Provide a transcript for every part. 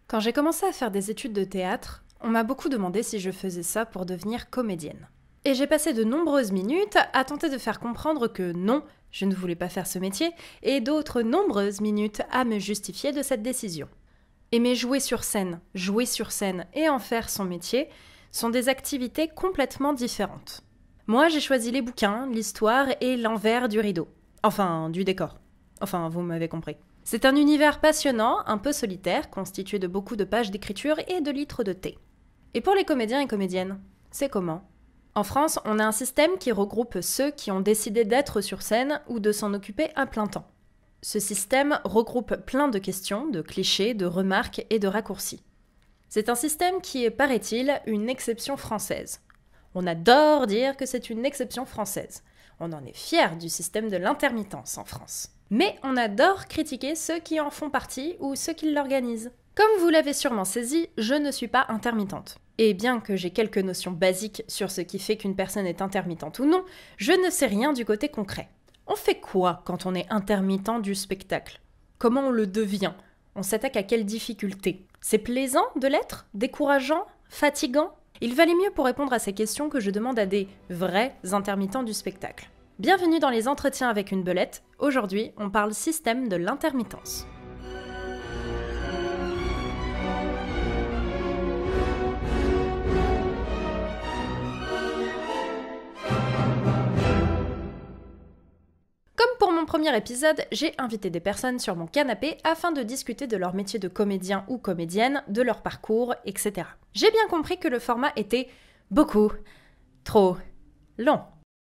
Quand j'ai commencé à faire des études de théâtre, on m'a beaucoup demandé si je faisais ça pour devenir comédienne. Et j'ai passé de nombreuses minutes à tenter de faire comprendre que non, je ne voulais pas faire ce métier, et d'autres nombreuses minutes à me justifier de cette décision. Aimer jouer sur scène et en faire son métier sont des activités complètement différentes. Moi, j'ai choisi les bouquins, l'histoire et l'envers du rideau. Enfin, du décor. Enfin, vous m'avez compris. C'est un univers passionnant, un peu solitaire, constitué de beaucoup de pages d'écriture et de litres de thé. Et pour les comédiens et comédiennes, c'est comment ? En France, on a un système qui regroupe ceux qui ont décidé d'être sur scène ou de s'en occuper à plein temps. Ce système regroupe plein de questions, de clichés, de remarques et de raccourcis. C'est un système qui est, paraît-il, une exception française. On adore dire que c'est une exception française. On en est fiers du système de l'intermittence en France. Mais on adore critiquer ceux qui en font partie ou ceux qui l'organisent. Comme vous l'avez sûrement saisi, je ne suis pas intermittente. Et bien que j'ai quelques notions basiques sur ce qui fait qu'une personne est intermittente ou non, je ne sais rien du côté concret. On fait quoi quand on est intermittent du spectacle ? Comment on le devient ? On s'attaque à quelles difficultés ? C'est plaisant de l'être ? Décourageant ? Fatigant ? Il valait mieux pour répondre à ces questions que je demande à des vrais intermittents du spectacle. Bienvenue dans les entretiens avec une belette. Aujourd'hui, on parle système de l'intermittence. Comme pour mon premier épisode, j'ai invité des personnes sur mon canapé afin de discuter de leur métier de comédien ou comédienne, de leur parcours, etc. J'ai bien compris que le format était beaucoup trop long.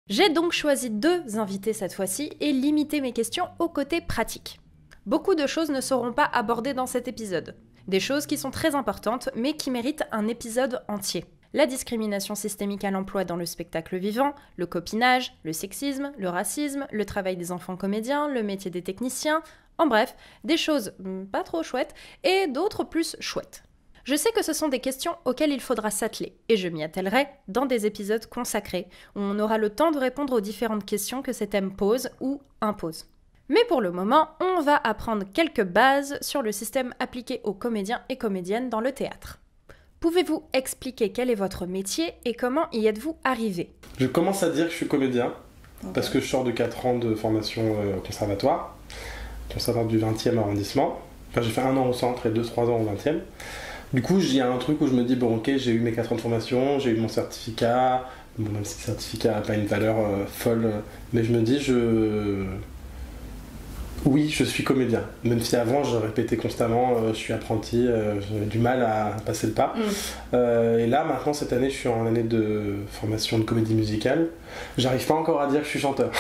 J'ai donc choisi 2 invités cette fois-ci et limité mes questions au côté pratique. Beaucoup de choses ne seront pas abordées dans cet épisode. Des choses qui sont très importantes mais qui méritent un épisode entier. La discrimination systémique à l'emploi dans le spectacle vivant, le copinage, le sexisme, le racisme, le travail des enfants comédiens, le métier des techniciens, en bref, des choses pas trop chouettes et d'autres plus chouettes. Je sais que ce sont des questions auxquelles il faudra s'atteler, et je m'y attellerai dans des épisodes consacrés, où on aura le temps de répondre aux différentes questions que ces thèmes posent ou imposent. Mais pour le moment, on va apprendre quelques bases sur le système appliqué aux comédiens et comédiennes dans le théâtre. Pouvez-vous expliquer quel est votre métier et comment y êtes-vous arrivé ? Je commence à dire que je suis comédien, parce que je sors de 4 ans de formation au conservatoire du 20e arrondissement. Enfin, j'ai fait 1 an au centre et 2-3 ans au 20e. Du coup, il y a un truc où je me dis, bon ok, j'ai eu mes 4 ans de formation, j'ai eu mon certificat, bon, même si le certificat n'a pas une valeur folle, mais je me dis, oui, je suis comédien. Même si avant, je répétais constamment, je suis apprenti, j'avais du mal à passer le pas. Et là, maintenant, cette année, je suis en année de formation de comédie musicale. J'arrive pas encore à dire que je suis chanteur.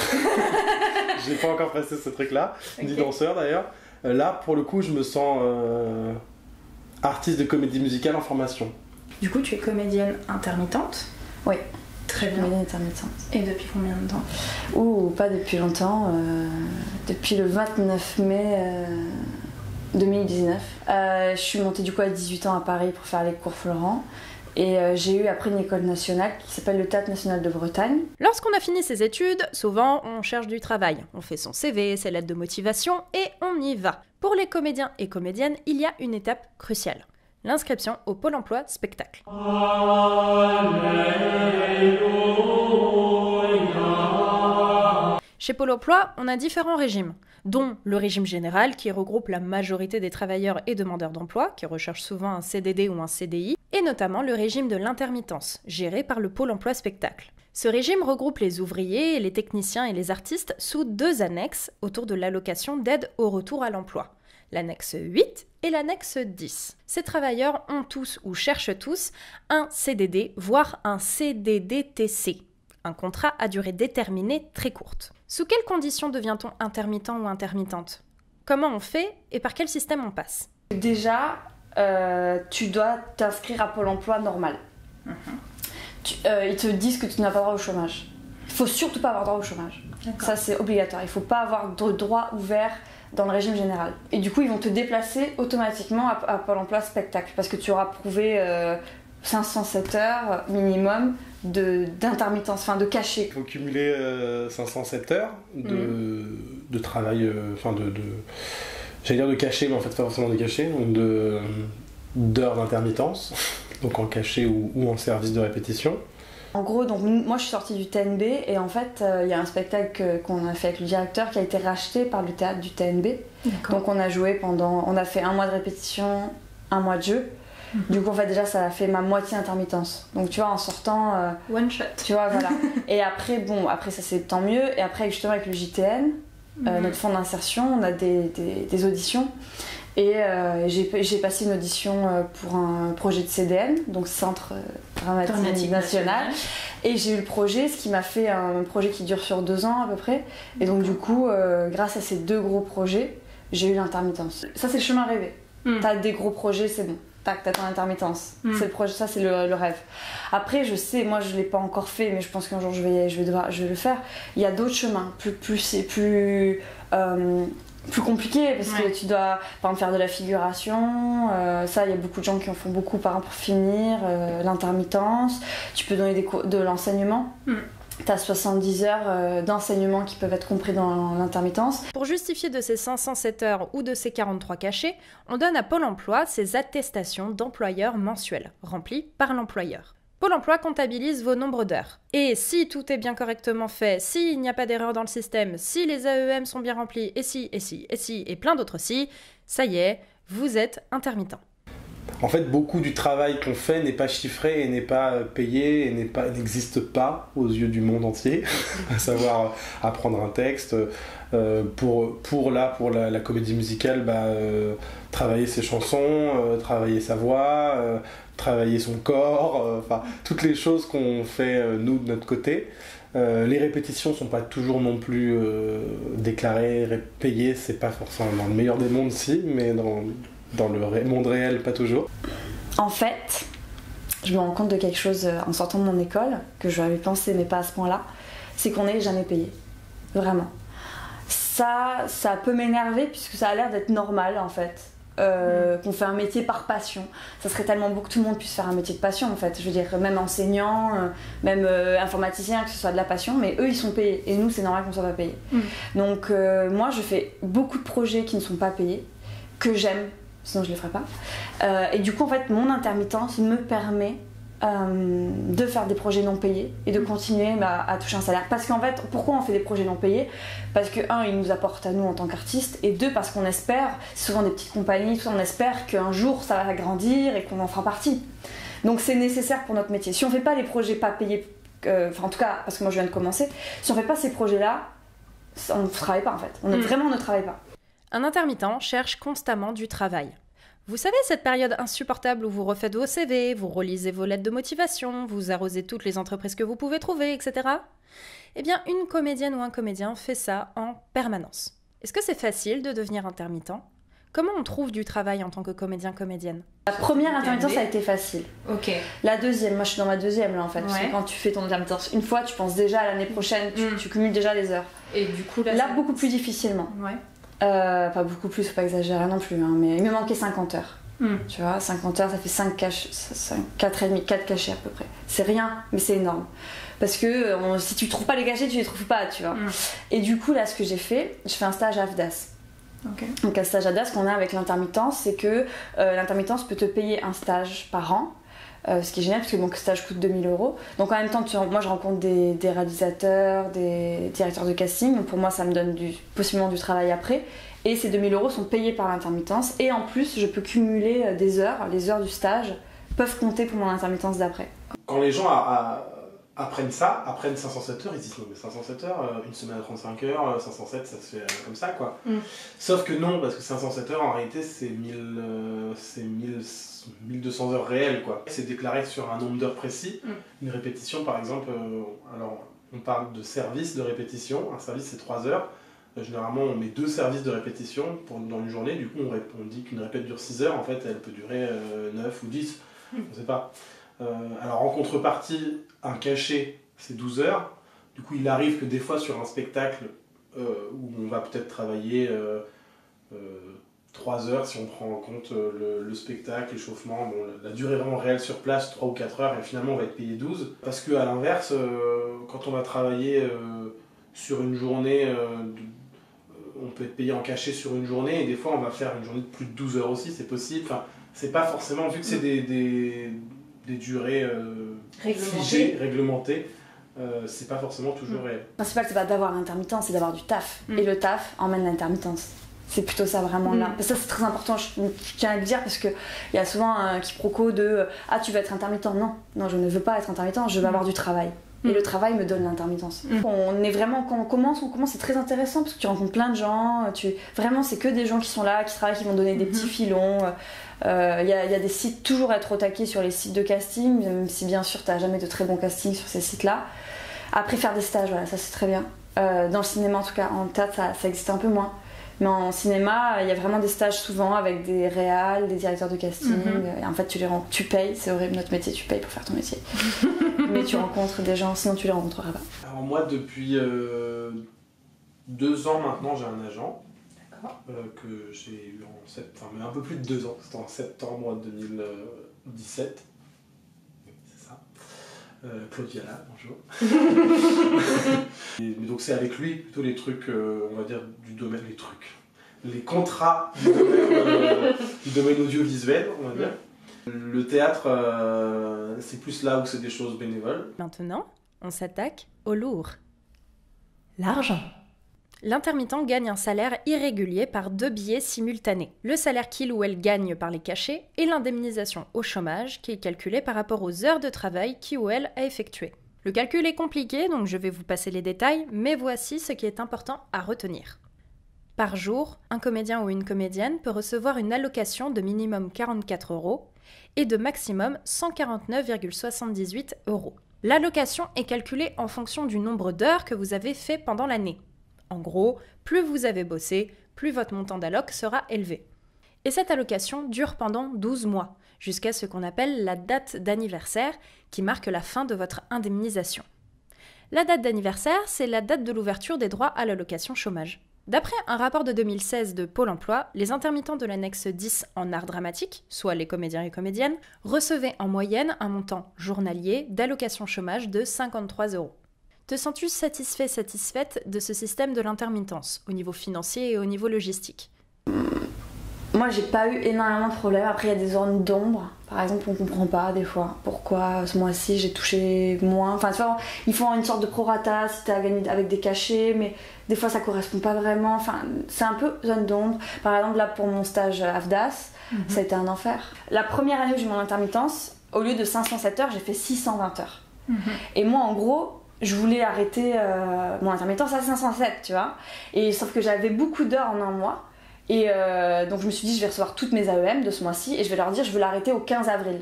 J'ai pas encore passé ce truc-là, ni danseur d'ailleurs. Là, pour le coup, je me sens artiste de comédie musicale en formation. Du coup, tu es comédienne intermittente ? Oui. Très bien. Comédienne intermittente. Et depuis combien de temps ? Ouh, pas depuis longtemps. Depuis le 29 mai 2019. Je suis montée du coup à 18 ans à Paris pour faire les cours Florent. Et j'ai eu après une école nationale qui s'appelle le Théâtre National de Bretagne. Lorsqu'on a fini ses études, souvent on cherche du travail. On fait son CV, ses lettres de motivation et on y va. Pour les comédiens et comédiennes, il y a une étape cruciale. L'inscription au Pôle emploi spectacle. Chez Pôle emploi, on a différents régimes, dont le régime général qui regroupe la majorité des travailleurs et demandeurs d'emploi, qui recherchent souvent un CDD ou un CDI, et notamment le régime de l'intermittence, géré par le Pôle emploi spectacle. Ce régime regroupe les ouvriers, les techniciens et les artistes sous 2 annexes autour de l'allocation d'aide au retour à l'emploi. L'annexe 8 et l'annexe 10. Ces travailleurs ont tous ou cherchent tous un CDD, voire un CDD-TC, un contrat à durée déterminée très courte. Sous quelles conditions devient-on intermittent ou intermittente ? Comment on fait et par quel système on passe ? Déjà, tu dois t'inscrire à Pôle emploi normal. Ils te disent que tu n'as pas droit au chômage. Il ne faut surtout pas avoir droit au chômage. D'accord. Ça, c'est obligatoire. Il ne faut pas avoir de droit ouvert dans le régime général. Et du coup, ils vont te déplacer automatiquement à Pôle emploi spectacle parce que tu auras prouvé 507 heures minimum d'intermittence, enfin de cachet. Il faut cumuler 507 heures de travail, j'allais dire de cachet, mais en fait pas forcément de cachet, donc d'heures d'intermittence, donc en cachet ou en service de répétition. En gros, donc moi je suis sortie du TNB et en fait il y a un spectacle qu'on a fait avec le directeur qui a été racheté par le théâtre du TNB. Donc on a joué on a fait 1 mois de répétition, 1 mois de jeu. Du coup en fait déjà ça a fait ma moitié intermittence. Donc tu vois en sortant one shot. Tu vois voilà. Et après après ça c'est tant mieux et après justement avec le JTN, notre fonds d'insertion, on a des auditions. Et j'ai passé une audition pour un projet de CDN, donc Centre Dramatique National. Et j'ai eu le projet, ce qui m'a fait un projet qui dure sur 2 ans à peu près. Et donc du coup, grâce à ces 2 gros projets, j'ai eu l'intermittence. Ça c'est le chemin rêvé. T'as des gros projets, c'est bon. Tac, t'as ton intermittence. C'est le projet, ça c'est le rêve. Après, je sais, moi je l'ai pas encore fait, mais je pense qu'un jour je vais le faire. Il y a d'autres chemins, plus compliqué parce que tu dois par exemple faire de la figuration, ça il y a beaucoup de gens qui en font beaucoup par exemple pour finir l'intermittence. Tu peux donner de l'enseignement. T'as 70 heures d'enseignement qui peuvent être compris dans l'intermittence. Pour justifier de ces 507 heures ou de ces 43 cachets, on donne à Pôle emploi ses attestations d'employeur mensuelles, remplies par l'employeur. Pôle emploi comptabilise vos nombres d'heures. Et si tout est bien correctement fait, s'il n'y a pas d'erreur dans le système, si les AEM sont bien remplis, et plein d'autres si, ça y est, vous êtes intermittent. En fait, beaucoup du travail qu'on fait n'est pas chiffré et n'est pas payé et n'existe pas aux yeux du monde entier. À savoir apprendre un texte, pour la comédie musicale, travailler ses chansons, travailler sa voix, travailler son corps, toutes les choses qu'on fait nous de notre côté. Les répétitions sont pas toujours non plus déclarées, payées, c'est pas forcément dans le meilleur des mondes si, mais dans le monde réel pas toujours. En fait, je me rends compte de quelque chose en sortant de mon école, que j'avais pensé mais pas à ce point-là, c'est qu'on n'est jamais payé. Vraiment. Ça peut m'énerver puisque ça a l'air d'être normal en fait. Qu'on fait un métier par passion. Ça serait tellement beau que tout le monde puisse faire un métier de passion en fait. Je veux dire, même enseignant, même informaticien, que ce soit de la passion, mais eux ils sont payés et nous c'est normal qu'on soit pas payés. Donc moi je fais beaucoup de projets qui ne sont pas payés, que j'aime, sinon je les ferais pas. Et du coup en fait mon intermittence me permet de faire des projets non payés et de continuer à toucher un salaire. Parce qu'en fait, pourquoi on fait des projets non payés? Parce que, 1, ils nous apportent à nous en tant qu'artistes, et 2, parce qu'on espère, c'est souvent des petites compagnies, on espère qu'un jour ça va grandir et qu'on en fera partie. Donc c'est nécessaire pour notre métier. Si on fait pas les projets pas payés, en tout cas, parce que moi je viens de commencer, si on fait pas ces projets-là, on ne travaille pas en fait. Vraiment on ne travaille pas. Un intermittent cherche constamment du travail. Vous savez, cette période insupportable où vous refaites vos CV, vous relisez vos lettres de motivation, vous arrosez toutes les entreprises que vous pouvez trouver, etc. Eh bien, une comédienne ou un comédien fait ça en permanence. Est-ce que c'est facile de devenir intermittent? Comment on trouve du travail en tant que comédien-comédienne? La première intermittence a été facile. Ok. La deuxième, moi je suis dans ma deuxième là en fait. Parce que quand tu fais ton intermittence une fois, tu penses déjà à l'année prochaine, tu cumules déjà les heures. Et du coup là beaucoup plus difficilement. Ouais. Pas beaucoup plus, faut pas exagérer non plus, hein, mais il me manquait 50 heures. Tu vois, 50 heures, ça fait 5 cachets, 4 cachets à peu près. C'est rien, mais c'est énorme. Parce que si tu trouves pas les cachets, tu les trouves pas, tu vois. Et du coup, là, ce que j'ai fait, je fais un stage à AFDAS. Okay. Donc, un stage à AFDAS qu'on a avec l'intermittence, c'est que l'intermittence peut te payer un stage par an. Ce qui est génial parce que mon stage coûte 2 000 €. Donc en même temps, moi je rencontre des réalisateurs, des directeurs de casting. Donc pour moi, ça me donne possiblement du travail après. Et ces 2 000 € sont payés par l'intermittence. Et en plus, je peux cumuler des heures. Les heures du stage peuvent compter pour mon intermittence d'après. Quand les gens apprennent 507 heures, ils disent non mais 507 heures, une semaine à 35 heures, 507 ça se fait comme ça quoi. Sauf que non, parce que 507 heures en réalité c'est 1200 heures réelles quoi. C'est déclaré sur un nombre d'heures précis. Une répétition par exemple, alors on parle de service de répétition, un service c'est 3 heures. Généralement on met 2 services de répétition dans une journée, du coup on dit qu'une répète dure 6 heures, en fait elle peut durer 9 ou 10, on sait pas. Alors en contrepartie, un cachet c'est 12 heures, du coup il arrive que des fois sur un spectacle où on va peut-être travailler 3 heures si on prend en compte le spectacle, l'échauffement, la durée vraiment réelle sur place 3 ou 4 heures et finalement on va être payé 12. Parce que à l'inverse, quand on va travailler sur une journée, on peut être payé en cachet sur une journée et des fois on va faire une journée de plus de 12 heures aussi, c'est possible. Enfin, c'est pas forcément, vu que c'est des durées réglementées, c'est pas forcément toujours réel. Le principal, c'est pas d'avoir l'intermittence, c'est d'avoir du taf. Et le taf emmène l'intermittence. C'est plutôt ça vraiment là. Ça c'est très important, je tiens à le dire, parce qu'il y a souvent un quiproquo de « Ah, tu veux être intermittent ». Non, je ne veux pas être intermittent, je veux avoir du travail. Et le travail me donne l'intermittence. On est vraiment, quand on commence, c'est très intéressant parce que tu rencontres plein de gens. Vraiment, c'est que des gens qui sont là, qui travaillent, qui vont donner des petits filons. Y a des sites, toujours être au taquet sur les sites de casting, même si bien sûr tu n'as jamais de très bons castings sur ces sites-là. Après, faire des stages, voilà, ça c'est très bien. Dans le cinéma en tout cas, en théâtre ça existe un peu moins. Mais en cinéma, il y a vraiment des stages souvent avec des réals, des directeurs de casting. Et en fait, tu payes, c'est horrible notre métier, tu payes pour faire ton métier. Mais tu rencontres des gens, sinon tu les rencontreras pas. Alors moi, depuis 2 ans maintenant, j'ai un agent. D'accord. Que j'ai eu en septembre, mais un peu plus de 2 ans, c'était en septembre 2017. C'est ça. Claude Viala, bonjour. Mais donc c'est avec lui plutôt les trucs, on va dire, du domaine, les contrats du domaine audiovisuel, on va dire. Le théâtre, c'est plus là où c'est des choses bénévoles. Maintenant, on s'attaque au lourd. L'argent. L'intermittent gagne un salaire irrégulier par 2 biais simultanés. Le salaire qu'il ou elle gagne par les cachets et l'indemnisation au chômage qui est calculée par rapport aux heures de travail qu'il ou elle a effectuées. Le calcul est compliqué, donc je vais vous passer les détails, mais voici ce qui est important à retenir. Par jour, un comédien ou une comédienne peut recevoir une allocation de minimum 44 € et de maximum 149,78 €. L'allocation est calculée en fonction du nombre d'heures que vous avez fait pendant l'année. En gros, plus vous avez bossé, plus votre montant d'alloc sera élevé. Et cette allocation dure pendant 12 mois, jusqu'à ce qu'on appelle la date d'anniversaire, qui marque la fin de votre indemnisation. La date d'anniversaire, c'est la date de l'ouverture des droits à l'allocation chômage. D'après un rapport de 2016 de Pôle emploi, les intermittents de l'annexe 10 en art dramatique, soit les comédiens et comédiennes, recevaient en moyenne un montant journalier d'allocation chômage de 53 €. Te sens-tu satisfaite de ce système de l'intermittence, au niveau financier et au niveau logistique ? Moi, j'ai pas eu énormément de problèmes. Après, il y a des zones d'ombre. Par exemple, on comprend pas des fois pourquoi ce mois-ci j'ai touché moins. Enfin, tu vois, ils font une sorte de prorata si t'as gagné avec des cachets, mais des fois ça correspond pas vraiment. Enfin, c'est un peu zone d'ombre. Par exemple, là pour mon stage AFDAS, ça a été un enfer. La première année où j'ai eu mon intermittence, au lieu de 507 heures, j'ai fait 620 heures. Et moi, en gros, je voulais arrêter mon intermittence à 507, tu vois. Et sauf que j'avais beaucoup d'heures en un mois. Et donc je me suis dit, je vais recevoir toutes mes AEM de ce mois-ci et je vais leur dire, je veux l'arrêter au 15 avril.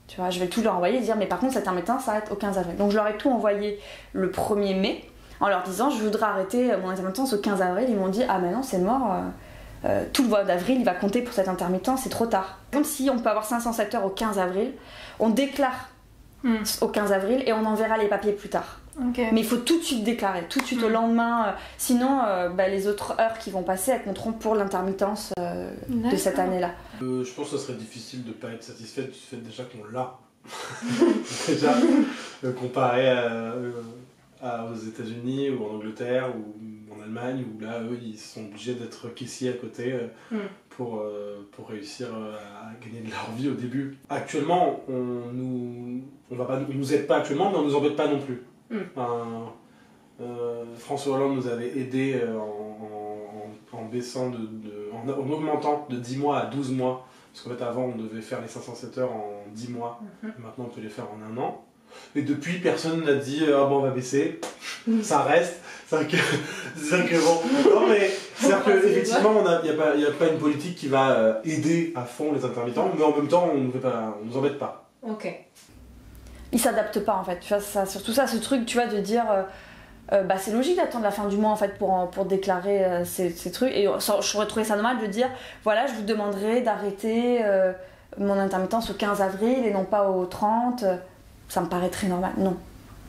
Tu vois, je vais tout leur envoyer et dire, mais par contre, cette intermittence s'arrête au 15 avril. Donc je leur ai tout envoyé le 1er mai en leur disant, je voudrais arrêter mon intermittence au 15 avril. Ils m'ont dit, ah mais non, c'est mort. Tout le mois d'avril, il va compter pour cette intermittence, c'est trop tard. Par exemple, si on peut avoir 507 heures au 15 avril, on déclare au 15 avril et on enverra les papiers plus tard. Okay. Mais il faut tout de suite déclarer, tout de suite au lendemain. Sinon, les autres heures qui vont passer, elles compteront pour l'intermittence de cette année-là. Je pense que ce serait difficile de ne pas être satisfait du fait déjà qu'on l'a. Déjà, comparé aux États-Unis ou en Angleterre ou en Allemagne, où là, eux, ils sont obligés d'être caissiers à côté pour réussir à gagner de leur vie au début. Actuellement, on nous aide pas actuellement, mais on nous embête pas non plus. François Hollande nous avait aidé en baissant en augmentant de 10 mois à 12 mois, parce qu'en fait avant on devait faire les 507 heures en 10 mois, maintenant on peut les faire en 1 an, et depuis personne n'a dit on va baisser, ça reste, c'est que bon, non mais c'est-à-dire qu'effectivement il n'y a pas une politique qui va aider à fond les intermittents, mais en même temps on nous embête pas. Ok. Ils s'adaptent pas en fait, tu vois, surtout ça, ce truc, tu vois, de dire c'est logique d'attendre la fin du mois en fait pour déclarer ces trucs, et j'aurais trouvé ça normal de dire voilà, je vous demanderai d'arrêter mon intermittence au 15 avril et non pas au 30, ça me paraît très normal. Non.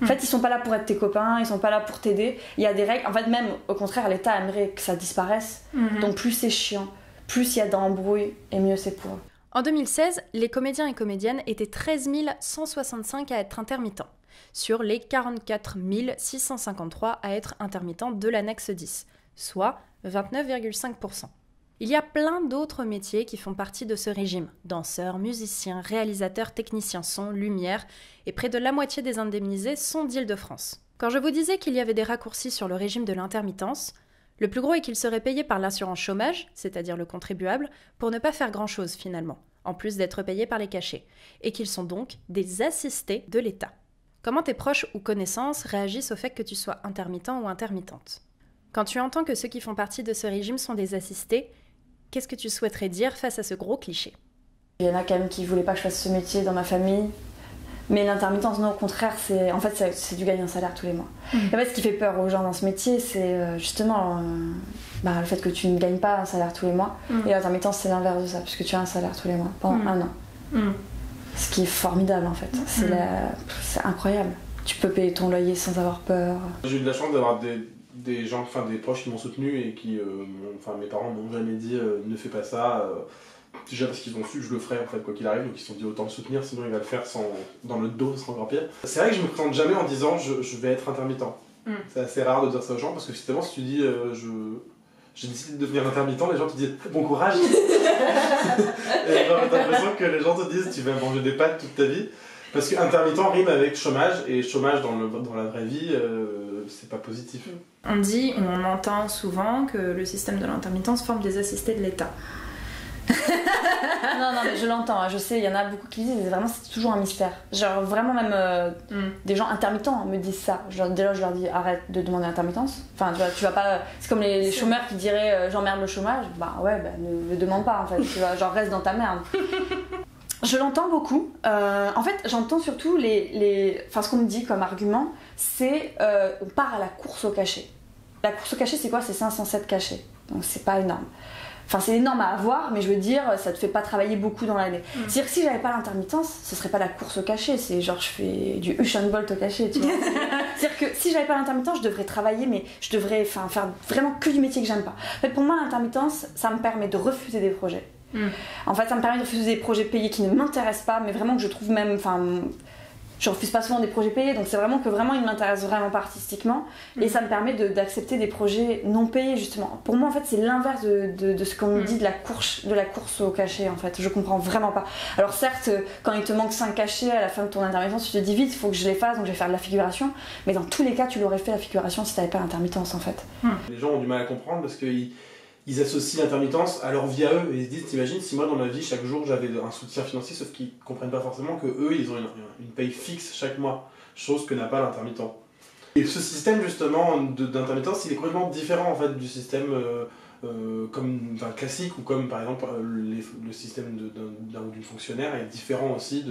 En fait, ils sont pas là pour être tes copains, ils sont pas là pour t'aider, il y a des règles, en fait même au contraire l'État aimerait que ça disparaisse, donc plus c'est chiant, plus il y a d'embrouilles et mieux c'est pour eux. En 2016, les comédiens et comédiennes étaient 13 165 à être intermittents, sur les 44 653 à être intermittents de l'annexe 10, soit 29,5%. Il y a plein d'autres métiers qui font partie de ce régime. Danseurs, musiciens, réalisateurs, techniciens son, lumière, et près de la moitié des indemnisés sont d'Île-de-France. Quand je vous disais qu'il y avait des raccourcis sur le régime de l'intermittence, le plus gros est qu'il serait payé par l'assurance chômage, c'est-à-dire le contribuable, pour ne pas faire grand-chose finalement, en plus d'être payé par les cachets, et qu'ils sont donc des assistés de l'État. Comment tes proches ou connaissances réagissent au fait que tu sois intermittent ou intermittente? Quand tu entends que ceux qui font partie de ce régime sont des assistés, qu'est-ce que tu souhaiterais dire face à ce gros cliché? Il y en a quand même qui voulaient pas que je fasse ce métier dans ma famille. Mais l'intermittence, non, au contraire, c'est du gagner un salaire tous les mois. En fait, ce qui fait peur aux gens dans ce métier, c'est justement le fait que tu ne gagnes pas un salaire tous les mois. Et l'intermittence, c'est l'inverse de ça, puisque tu as un salaire tous les mois pendant un an. Ce qui est formidable, en fait. C'est incroyable. Tu peux payer ton loyer sans avoir peur. J'ai eu de la chance d'avoir des gens, des proches qui m'ont soutenu et qui, mes parents m'ont jamais dit ne fais pas ça. Déjà parce qu'ils ont su que je le ferais en fait quoi qu'il arrive, donc ils se sont dit autant le soutenir, sinon il va le faire dans le dos, ce sera encore pire. C'est vrai que je me présente jamais en disant je vais être intermittent. C'est assez rare de dire ça aux gens parce que justement si tu dis j'ai décidé de devenir intermittent, les gens te disent bon courage. Et t'as l'impression que les gens te disent tu vas manger des pâtes toute ta vie. Parce que intermittent rime avec chômage, et chômage dans la vraie vie, c'est pas positif. On entend souvent que le système de l'intermittence forme des assistés de l'État. Non, mais je l'entends, je sais, il y en a beaucoup qui disent, vraiment c'est toujours un mystère. Genre vraiment même des gens intermittents me disent ça. Déjà je leur dis arrête de demander intermittence. Enfin tu vas pas, c'est comme les chômeurs qui diraient j'emmerde le chômage. Ne le demande pas en fait, tu vois, genre reste dans ta merde. Je l'entends beaucoup. En fait, j'entends surtout ce qu'on me dit comme argument, c'est on part à la course au cachet. La course au cachet, c'est quoi? C'est 507 cachets. Donc c'est pas énorme. Enfin, c'est énorme à avoir, mais je veux dire, ça te fait pas travailler beaucoup dans l'année. C'est-à-dire que si j'avais pas l'intermittence, ce serait pas la course au cachet, c'est genre je fais du Usain Bolt au cachet, tu vois. C'est-à-dire que si j'avais pas l'intermittence, je devrais travailler, mais je devrais faire vraiment que du métier que j'aime pas. En fait, pour moi, l'intermittence, ça me permet de refuser des projets. En fait, ça me permet de refuser des projets payés qui ne m'intéressent pas, mais vraiment que je trouve même... Je refuse pas souvent des projets payés, donc c'est vraiment que ils m'intéressent vraiment pas artistiquement, et ça me permet d'accepter des projets non payés justement. Pour moi en fait c'est l'inverse de ce qu'on me dit de la course au cachet en fait, je comprends vraiment pas. Alors certes quand il te manque 5 cachets à la fin de ton intermittence, tu te dis vite il faut que je les fasse donc je vais faire de la figuration, mais dans tous les cas tu l'aurais fait la figuration si t'avais pas l'intermittence en fait. Les gens ont du mal à comprendre parce qu'ils associent l'intermittence à leur vie à eux et ils se disent t'imagines si moi dans ma vie chaque jour j'avais un soutien financier, sauf qu'ils comprennent pas forcément que eux ils ont une paye fixe chaque mois, chose que n'a pas l'intermittent. Et ce système justement d'intermittence il est complètement différent en fait du système classique ou comme par exemple le système d'une fonctionnaire est différent aussi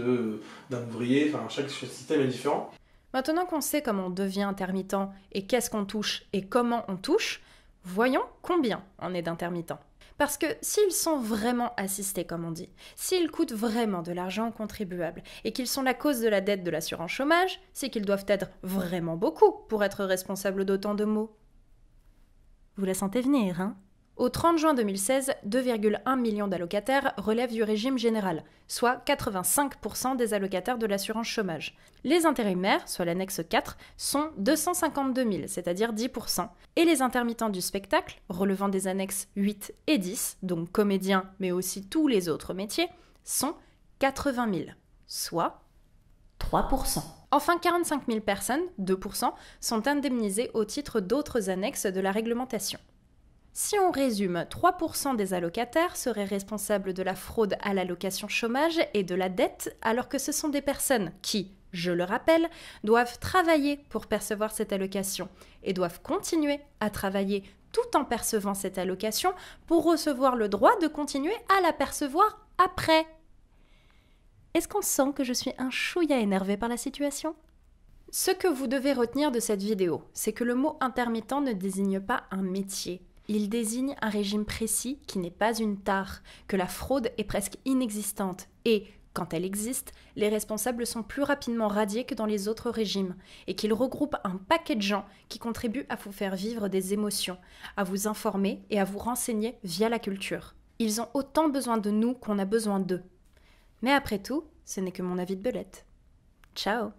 d'un ouvrier, chaque système est différent. Maintenant qu'on sait comment on devient intermittent et qu'est-ce qu'on touche et comment on touche, voyons combien on est d'intermittents. Parce que s'ils sont vraiment assistés, comme on dit, s'ils coûtent vraiment de l'argent aux contribuables et qu'ils sont la cause de la dette de l'assurance chômage, c'est qu'ils doivent être vraiment beaucoup pour être responsables d'autant de maux. Vous la sentez venir, hein? Au 30 juin 2016, 2,1 millions d'allocataires relèvent du régime général, soit 85% des allocataires de l'assurance chômage. Les intérimaires, soit l'annexe 4, sont 252 000, c'est-à-dire 10%. Et les intermittents du spectacle, relevant des annexes 8 et 10, donc comédiens mais aussi tous les autres métiers, sont 80 000, soit 3%. Enfin, 45 000 personnes, 2%, sont indemnisées au titre d'autres annexes de la réglementation. Si on résume, 3% des allocataires seraient responsables de la fraude à l'allocation chômage et de la dette, alors que ce sont des personnes qui, je le rappelle, doivent travailler pour percevoir cette allocation et doivent continuer à travailler tout en percevant cette allocation pour recevoir le droit de continuer à la percevoir après. Est-ce qu'on sent que je suis un chouïa énervée par la situation ? Ce que vous devez retenir de cette vidéo, c'est que le mot intermittent ne désigne pas un métier. Il désigne un régime précis qui n'est pas une tare, que la fraude est presque inexistante et, quand elle existe, les responsables sont plus rapidement radiés que dans les autres régimes et qu'il regroupe un paquet de gens qui contribuent à vous faire vivre des émotions, à vous informer et à vous renseigner via la culture. Ils ont autant besoin de nous qu'on a besoin d'eux. Mais après tout, ce n'est que mon avis de belette. Ciao!